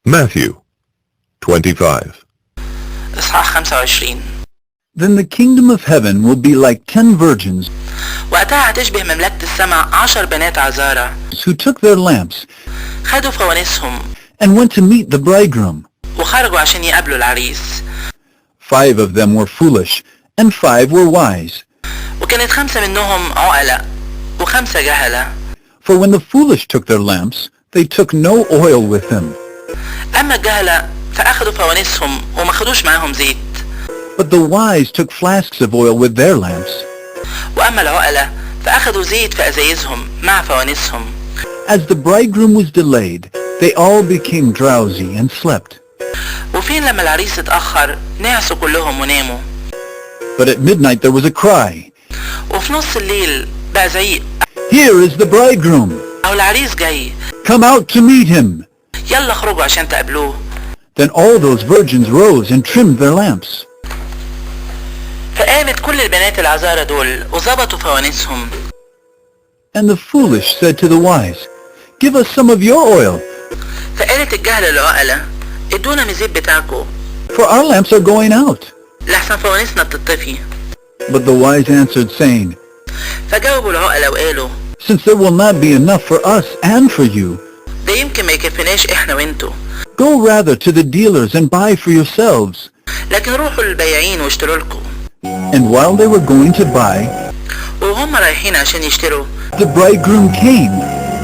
Matthew 25. إصحاح 25. Then the kingdom of heaven will be like 10 virgins وقتها هتشبه مملكة السماء 10 بنات عذارى who took their lamps خدوا فوانيسهم and went to meet the bridegroom. وخرجوا عشان يقابلوا العريس. 5 of them were foolish and 5 were wise. وكانت 5 منهم عقلاء و5 جهلة. For when the foolish took their lamps, they took no oil with them. أما الجهلة فأخدوا فوانيسهم وما خدوش معاهم زيت. But the wise took flasks of oil with their lamps. وأما العقلاء فأخدوا زيت في أزايزهم مع فوانيسهم. As the bridegroom was delayed, they all became drowsy and slept. وفين لما العريس اتأخر نعسوا كلهم وناموا. But at midnight there was a cry, وفي نص الليل بقى زعيق. "Here is the bridegroom! أو العريس جاي. Come out to meet him!" يلا خرجوا عشان تقابلوه. Then all those virgins rose and trimmed their lamps. فقامت كل البنات العذارى دول وظبطوا فوانيسهم. And the foolish said to the wise, "Give us some of your oil, فقالت الجهلة للعقلة ادونا من الزيت بتاعكم for our lamps are going out." لحسن فوانيسنا بتطفي. But the wise answered, saying, فجاوبوا العقلة وقالوا "Since there will not be enough for us and for you, ده يمكن ما يكفناش احنا وانتوا. go rather to the dealers and buy for yourselves." لكن روحوا للبياعين واشتروا لكم. And while they were going to buy, وهم رايحين عشان يشتروا the bridegroom came,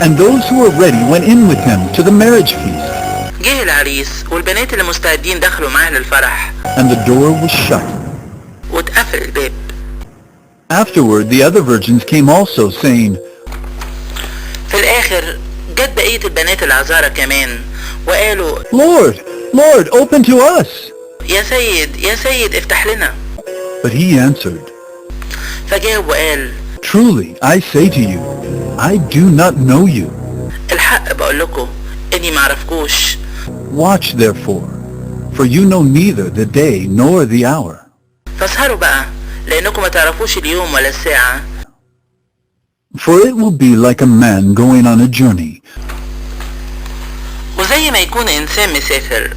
and those who were ready went in with him to the marriage feast. جه العريس والبنات اللي مستعدين دخلوا معاه للفرح And the door was shut. واتقفل الباب. Afterward the other virgins came also, saying, في الآخر جت بقية البنات العذارى كمان وقالوا "Lord, Lord, open to us." يا سيد يا سيد افتح لنا. But he answered, فجاوب وقال "Truly, I say to you, I do not know you. الحق بقول لكم اني معرفكوش. Watch therefore, for you know neither the day nor the hour." فاسهروا بقى لانكم ما تعرفوش اليوم ولا الساعة. For it will be like a man going on a journey, وزي ما يكون انسان مسافر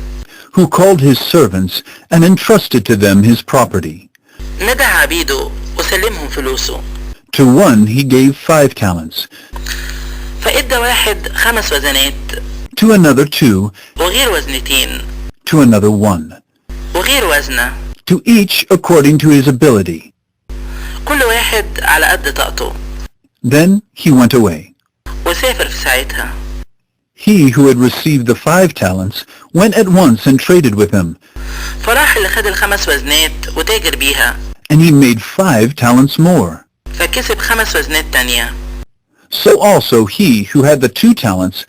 who called his servants and entrusted to them his property. ندى عبيده وسلمهم فلوسه. To one he gave 5 talents, فادى واحد 5 وزنات to another 2, وغير وزنتين to another 1, وغير وزنة. to each according to his ability. كل واحد على قد طاقته. Then he went away. وسافر في ساعتها. He who had received the 5 talents went at once and traded with him, فراح اللي خد ال5 وزنات وتاجر بيها. and he made 5 talents more. فكسب 5 وزنات تانية. So also he who had the 2 talents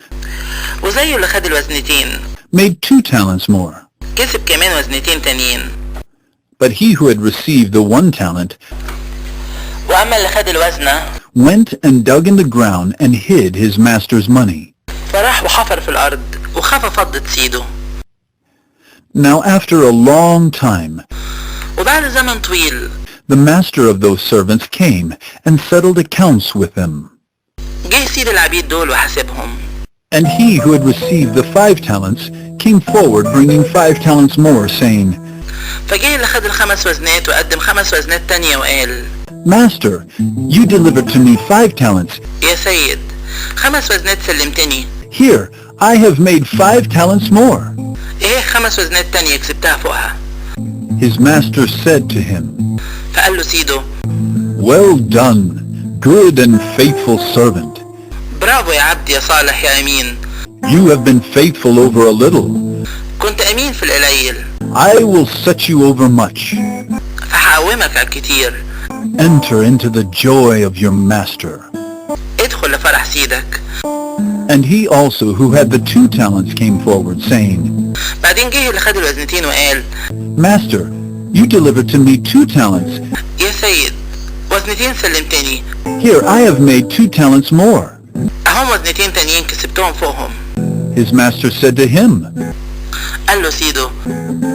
وزيه اللي خد الوزنتين made 2 talents more. كسب كمان وزنتين تانيين. But he who had received the 1 talent وأما اللي خد الوزنة went and dug in the ground and hid his master's money. فراح وحفر في الأرض وخاف فضة سيده. Now after a long time, وبعد زمن طويل the master of those servants came and settled accounts with them. جه سيد العبيد دول وحاسبهم. And he who had received the 5 talents came forward bringing 5 talents more, saying, فجه اللي خد ال5 وزنات وقدم 5 وزنات تانية وقال "Master, you delivered to me 5 talents. يا سيد 5 وزنات سلمتني. Here, I have made 5 talents more." ايه 5 وزنات تانية كسبتها فوقها. His master said to him, فقال له سيده "Well done, good and faithful servant. برافو يا عبد يا صالح يا أمين. You have been faithful over a little. كنت أمين في القليل I will set you over much. فهقومك على الكتير. Enter into the joy of your master." ادخل لفرح سيدك. And he also who had the 2 talents came forward, saying, بعدين جه اللي خد الوزنتين وقال "Master, you delivered to me 2 talents. يا سيد وزنتين سلمتني. Here I have made 2 talents more." اهم وزنتين تانيين كسبتهم فوقهم. His master said to him, قال له سيده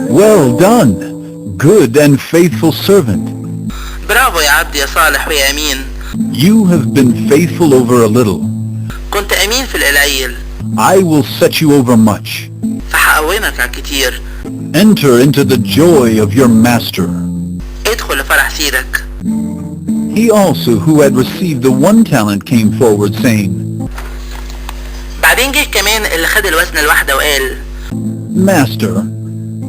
"Well done, good and faithful servant. برافو يا عبد يا صالح ويا أمين. You have been faithful over a little. كنت أمين في القليل. I will set you over much." فهقومك على الكتير. Enter into the joy of your master. ادخل لفرح سيدك. He also who had received the 1 talent came forward saying, بعدين جه كمان اللي خد الوزن الواحدة وقال: Master,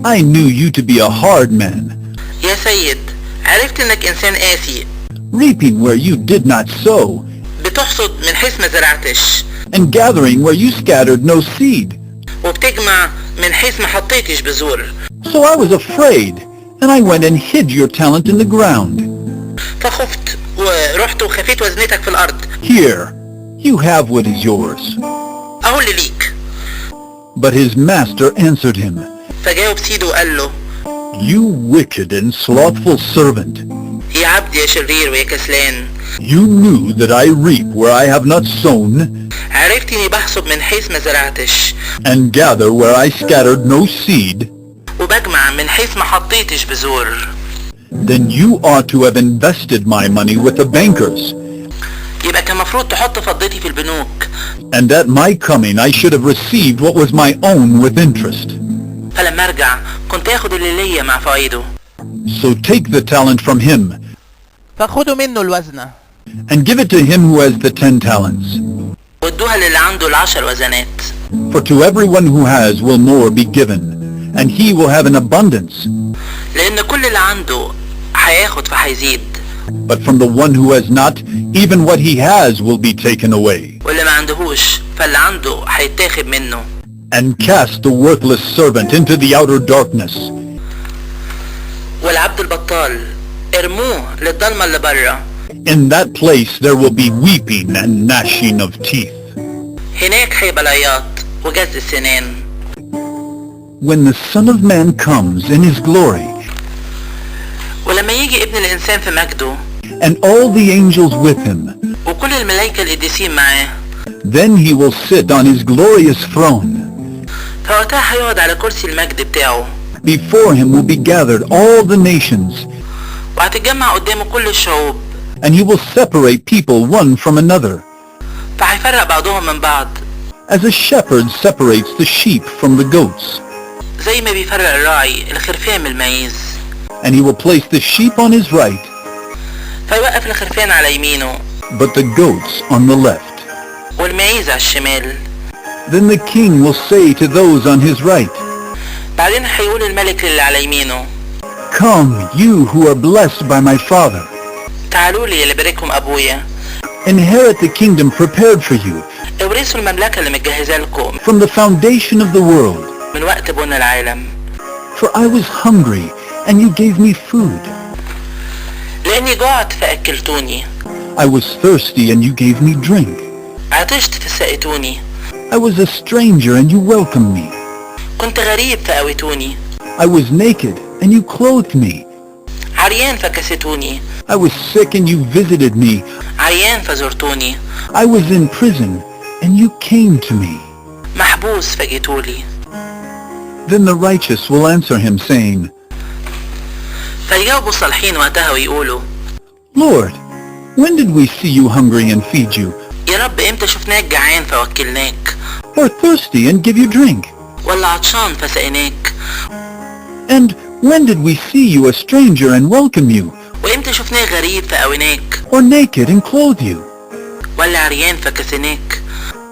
I knew you to be a hard man, يا سيد، عرفت انك انسان قاسي، reaping where you did not sow, بتحصد من حيث ما زرعتش، and gathering where you scattered no seed. وبتجمع من حيث ما حطيتش بذور. So I was afraid, and I went and hid your talent in the ground. فخفت ورحت وخفيت وزنتك في الأرض. Here, you have what is yours. أهو اللي ليك. But his master answered him, فجاوب سيده وقال له: You wicked and slothful servant. يا عبد يا شرير ويا كسلان. You knew that I reap where I have not sown, عرفت اني بحصد من حيث ما زرعتش، and gather where I scattered no seed. وبجمع من حيث ما حطيتش بذور. Then you ought to have invested my money with the bankers, يبقى كان مفروض تحط فضتي في البنوك. and at my coming I should have received what was my own with interest. فلما ارجع كنت اخد اللي ليا مع فوائده. So take the talent from him, فخدوا منه الوزنة. and give it to him who has the 10 talents. وادوها للي عنده ال10 وزنات. For to everyone who has will more be given, and he will have an abundance. لأن كل اللي عنده هياخد فهيزيد. But from the one who has not, even what he has will be taken away. واللي ما عندهوش فاللي عنده هيتاخد منه. And cast the worthless servant into the outer darkness. والعبد البطال ارموه للضلمة اللي برا. In that place there will be weeping and gnashing of teeth. هناك هيبقى العياط وجز السنان. When the Son of Man comes in his glory, ولما يجي ابن الإنسان في مجده and all the angels with him, وكل الملائكة القديسين معاه، then he will sit on his glorious throne. فوقتها هيقعد على كرسي المجد بتاعه. Before him will be gathered all the nations, وهتتجمع قدامه كل الشعوب. and he will separate people one from another, فهيفرق بعضهم من بعض. as a shepherd separates the sheep from the goats. زي ما بيفرق الراعي الخرفان من المعيز. And he will place the sheep on his right, فيوقف الخرفان على يمينه but the goats on the left. والمعيز على الشمال. Then the king will say to those on his right, بعدين هيقول الملك للي على يمينه: Come, you who are blessed by my Father. تعالوا لي اللي باركهم أبويا. Inherit the kingdom prepared for you اورثوا المملكة اللي متجهزة لكم from the foundation of the world. من وقت بنى العالم. For I was hungry, and you gave me food. لأني جعت فأكلتوني. I was thirsty, and you gave me drink. عطشت فسقيتوني. I was a stranger, and you welcomed me. كنت غريب فأويتوني. I was naked, and you clothed me. عريان فكستوني. I was sick, and you visited me. عيان فزرتوني. I was in prison, and you came to me. محبوس فجيتولي. Then the righteous will answer him, saying, فيجاوبوا الصالحين وقتها ويقولوا: Lord, when did we see you hungry and feed you, يا رب امتى شفناك جعان فوكلناك، or thirsty and give you drink? ولا عطشان فسقيناك؟ And when did we see you a stranger and welcome you, وامتى شفناك غريب فقويناك، or naked and clothe you? ولا عريان فكسناك؟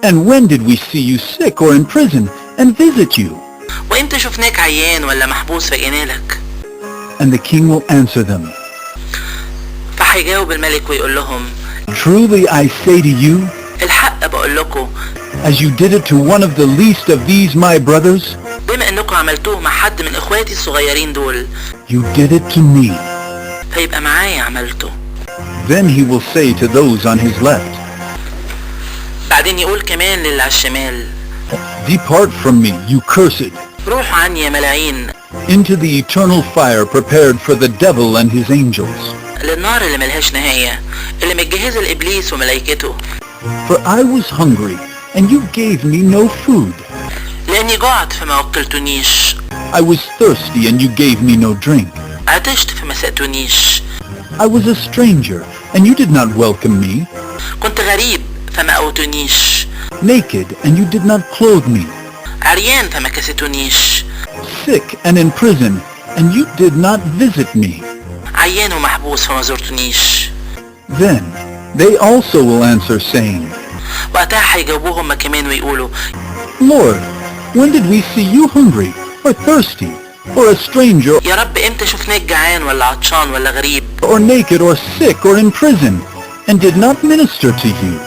And when did we see you sick or in prison and visit you? وامتى شفناك عيان ولا محبوس فجينالك؟ And the king will answer them, فهيجاوب الملك ويقول لهم: Truly I say to you, الحق بقول لكم، as you did it to one of the least of these my brothers, بما انكم عملتوه مع حد من اخواتي الصغيرين دول، you did it to me. فيبقى معايا عملته. Then he will say to those on his left, بعدين يقول كمان للي على الشمال: Depart from me, you cursed, روحوا عني يا ملاعين، into the eternal fire prepared for the devil and his angels. للنار اللي ملهاش نهاية، اللي متجهزة لإبليس وملايكته. For I was hungry, and you gave me no food. لأني جعت فما وكلتونيش. I was thirsty, and you gave me no drink. عطشت فما سقتونيش. I was a stranger, and you did not welcome me. كنت غريب فما قوتونيش. Naked, and you did not clothe me. عريان فما كستونيش. sick and in prison, and you did not visit me. عيان ومحبوس فما زرتنيش. Then they also will answer saying, وقتها حيجاوبوهم كمان ويقولوا Lord, when did we see you hungry, or thirsty, or a stranger, يا رب امتى شفناك جعان ولا عطشان ولا غريب or naked, or sick, or in prison, and did not minister to you?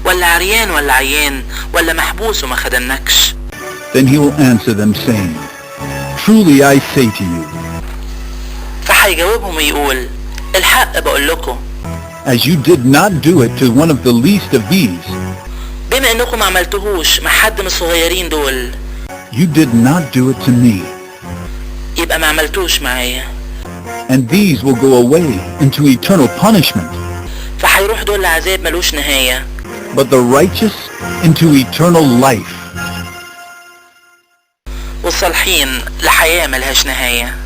ولا عريان ولا عيان ولا محبوس وما خدمناكش. Then he will answer them saying, Truly I say to you, فحيجاوبهم ويقول الحق بقول لكم as you did not do it to one of the least of these, بما انكم ما عملتهوش مع حد من الصغيرين دول you did not do it to me. يبقى ما عملتوش معايا. And these will go away into eternal punishment, فحيروح دول لعذاب ملوش نهاية. but the righteous into eternal life. والصالحين لحياة ملهاش نهاية.